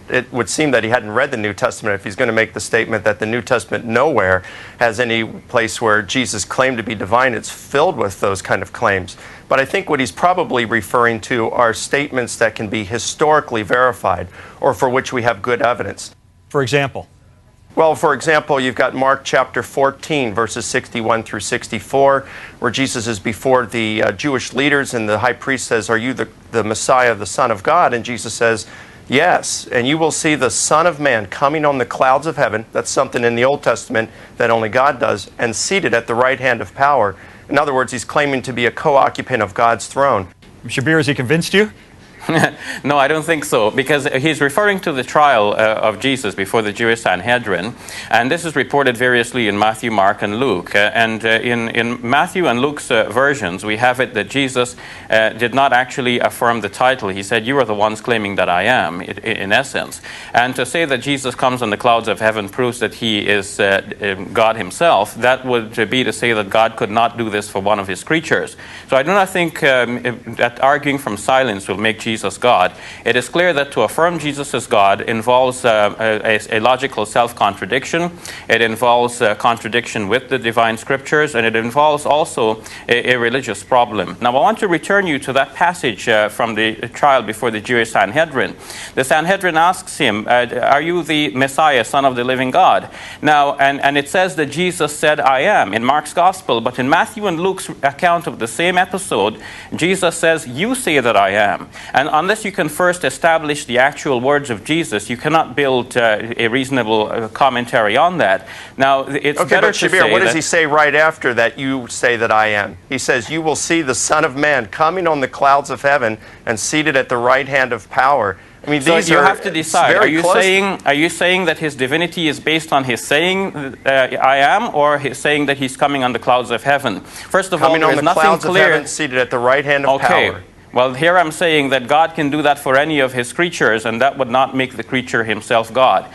it would seem that he hadn't read the New Testament if he's going to make the statement that the New Testament nowhere has any place where Jesus claimed to be divine. It's filled with those kind of claims. But I think what he's probably referring to are statements that can be historically verified or for which we have good evidence. For example? Well, for example, you've got Mark chapter 14, verses 61 through 64, where Jesus is before the Jewish leaders, and the high priest says, "Are you the Messiah, the Son of God?" And Jesus says, "Yes, and you will see the Son of Man coming on the clouds of heaven." That's something in the Old Testament that only God does. "And seated at the right hand of power." In other words, he's claiming to be a co-occupant of God's throne. Shabir, has he convinced you? No, I don't think so, because he's referring to the trial of Jesus before the Jewish Sanhedrin, and this is reported variously in Matthew, Mark, and Luke. In Matthew and Luke's versions, we have it that Jesus did not actually affirm the title. He said, "You are the ones claiming that I am," in essence. And to say that Jesus comes on the clouds of heaven proves that he is God himself. That would be to say that God could not do this for one of his creatures. So I do not think that arguing from silence will make Jesus God. It is clear that to affirm Jesus as God involves a logical self-contradiction. It involves contradiction with the divine scriptures, and it involves also a religious problem. Now, I want to return you to that passage from the trial before the Jewish Sanhedrin. The Sanhedrin asks him, "Are you the Messiah, Son of the living God?" Now, and it says that Jesus said, "I am," in Mark's Gospel, but in Matthew and Luke's account of the same episode, Jesus says, "You say that I am." And unless you can first establish the actual words of Jesus, you cannot build a reasonable commentary on that. Now, it's okay, better but Shabir, to say what does he say right after that, "You say that I am"? He says, "You will see the Son of Man coming on the clouds of heaven and seated at the right hand of power." I mean, so these you are have to decide. Are you saying that his divinity is based on his saying "I am," or his saying that he's coming on the clouds of heaven? First of all, there is nothing clouds clear. Of heaven, seated at the right hand of power. Well, here I'm saying that God can do that for any of his creatures, and that would not make the creature himself God.